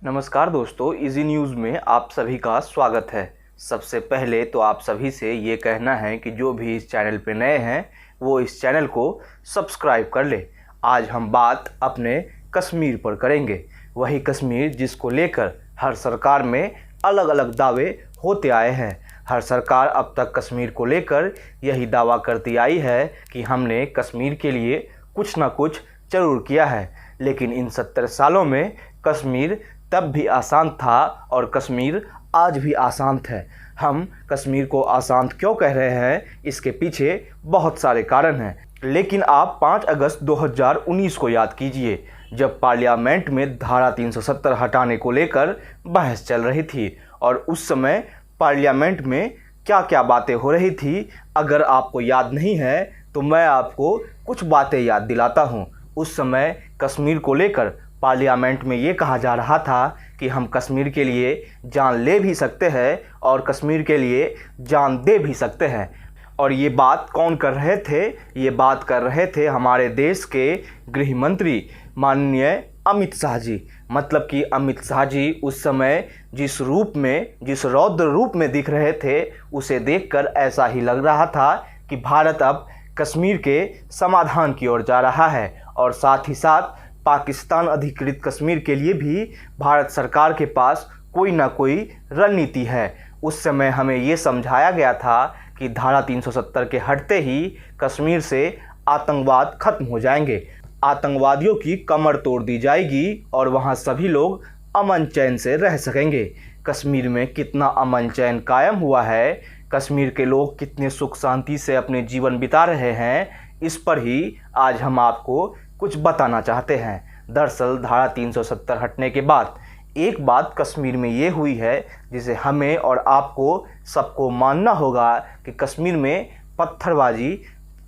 नमस्कार दोस्तों, easy news में आप सभी का स्वागत है। सबसे पहले तो आप सभी से ये कहना है कि जो भी इस चैनल पे नए हैं वो इस चैनल को सब्सक्राइब कर ले। आज हम बात अपने कश्मीर पर करेंगे, वही कश्मीर जिसको लेकर हर सरकार में अलग अलग दावे होते आए हैं। हर सरकार अब तक कश्मीर को लेकर यही दावा करती आई है कि हमने कश्मीर के लिए कुछ ना कुछ ज़रूर किया है, लेकिन इन 70 सालों में कश्मीर तब भी आसान था और कश्मीर आज भी आसान है। हम कश्मीर को आसान क्यों कह रहे हैं, इसके पीछे बहुत सारे कारण हैं। लेकिन आप 5 अगस्त 2019 को याद कीजिए, जब पार्लियामेंट में धारा 370 हटाने को लेकर बहस चल रही थी और उस समय पार्लियामेंट में क्या क्या बातें हो रही थी। अगर आपको याद नहीं है तो मैं आपको कुछ बातें याद दिलाता हूँ। उस समय कश्मीर को लेकर पार्लियामेंट में ये कहा जा रहा था कि हम कश्मीर के लिए जान ले भी सकते हैं और कश्मीर के लिए जान दे भी सकते हैं। और ये बात कौन कर रहे थे? ये बात कर रहे थे हमारे देश के गृह मंत्री माननीय अमित शाह जी। मतलब कि अमित शाह जी उस समय जिस रौद्र रूप में दिख रहे थे, उसे देखकर ऐसा ही लग रहा था कि भारत अब कश्मीर के समाधान की ओर जा रहा है और साथ ही साथ पाकिस्तान अधिकृत कश्मीर के लिए भी भारत सरकार के पास कोई ना कोई रणनीति है। उस समय हमें ये समझाया गया था कि धारा 370 के हटते ही कश्मीर से आतंकवाद खत्म हो जाएंगे, आतंकवादियों की कमर तोड़ दी जाएगी और वहाँ सभी लोग अमन चैन से रह सकेंगे। कश्मीर में कितना अमन चैन कायम हुआ है, कश्मीर के लोग कितने सुख शांति से अपने जीवन बिता रहे हैं, इस पर ही आज हम आपको कुछ बताना चाहते हैं। दरअसल धारा 370 हटने के बाद एक बात कश्मीर में ये हुई है जिसे हमें और आपको सबको मानना होगा कि कश्मीर में पत्थरबाजी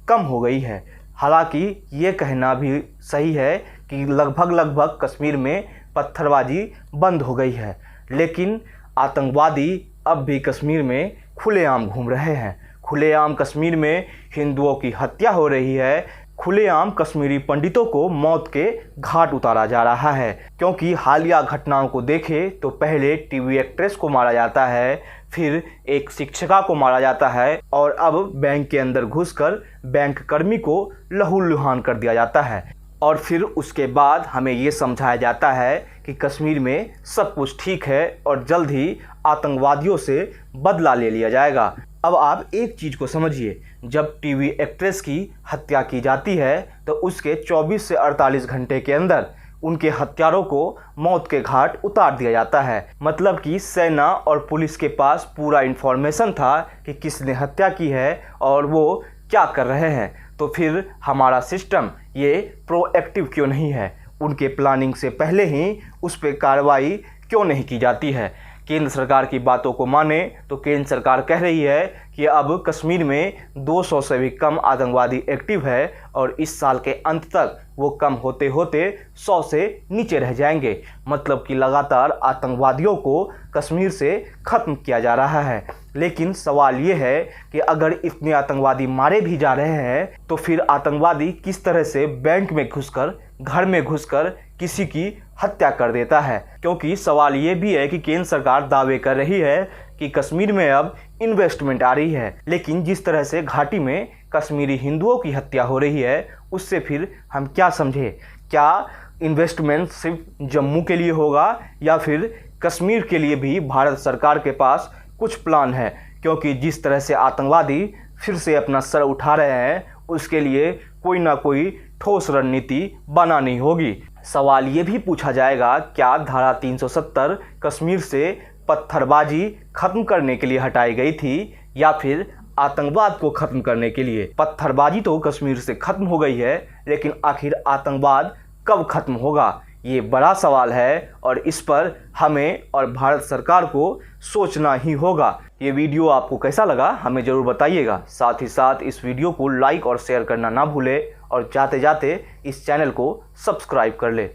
कम हो गई है। हालांकि ये कहना भी सही है कि लगभग कश्मीर में पत्थरबाजी बंद हो गई है, लेकिन आतंकवादी अब भी कश्मीर में खुलेआम घूम रहे हैं। खुलेआम कश्मीर में हिंदुओं की हत्या हो रही है, खुलेआम कश्मीरी पंडितों को मौत के घाट उतारा जा रहा है। क्योंकि हालिया घटनाओं को देखें तो पहले टीवी एक्ट्रेस को मारा जाता है, फिर एक शिक्षिका को मारा जाता है और अब बैंक के अंदर घुसकर बैंक कर्मी को लहूलुहान कर दिया जाता है। और फिर उसके बाद हमें ये समझाया जाता है कि कश्मीर में सब कुछ ठीक है और जल्द ही आतंकवादियों से बदला ले लिया जाएगा। अब आप एक चीज़ को समझिए, जब टीवी एक्ट्रेस की हत्या की जाती है तो उसके 24 से 48 घंटे के अंदर उनके हत्यारों को मौत के घाट उतार दिया जाता है। मतलब कि सेना और पुलिस के पास पूरा इन्फॉर्मेशन था कि किसने हत्या की है और वो क्या कर रहे हैं। तो फिर हमारा सिस्टम ये प्रोएक्टिव क्यों नहीं है? उनके प्लानिंग से पहले ही उस पर कार्रवाई क्यों नहीं की जाती है? केंद्र सरकार की बातों को माने तो केंद्र सरकार कह रही है कि अब कश्मीर में 200 से भी कम आतंकवादी एक्टिव है और इस साल के अंत तक वो कम होते होते 100 से नीचे रह जाएंगे। मतलब कि लगातार आतंकवादियों को कश्मीर से ख़त्म किया जा रहा है। लेकिन सवाल ये है कि अगर इतने आतंकवादी मारे भी जा रहे हैं तो फिर आतंकवादी किस तरह से बैंक में घुसकर, घर में घुसकर किसी की हत्या कर देता है? क्योंकि सवाल ये भी है कि केंद्र सरकार दावे कर रही है कि कश्मीर में अब इन्वेस्टमेंट आ रही है, लेकिन जिस तरह से घाटी में कश्मीरी हिंदुओं की हत्या हो रही है उससे फिर हम क्या समझे? क्या इन्वेस्टमेंट सिर्फ जम्मू के लिए होगा या फिर कश्मीर के लिए भी भारत सरकार के पास कुछ प्लान है? क्योंकि जिस तरह से आतंकवादी फिर से अपना सर उठा रहे हैं उसके लिए कोई ना कोई ठोस रणनीति बनानी होगी। सवाल ये भी पूछा जाएगा, क्या धारा 370 कश्मीर से पत्थरबाजी खत्म करने के लिए हटाई गई थी या फिर आतंकवाद को खत्म करने के लिए? पत्थरबाजी तो कश्मीर से खत्म हो गई है, लेकिन आखिर आतंकवाद कब खत्म होगा? ये बड़ा सवाल है और इस पर हमें और भारत सरकार को सोचना ही होगा। ये वीडियो आपको कैसा लगा हमें ज़रूर बताइएगा। साथ ही साथ इस वीडियो को लाइक और शेयर करना ना भूले और जाते जाते इस चैनल को सब्सक्राइब कर ले।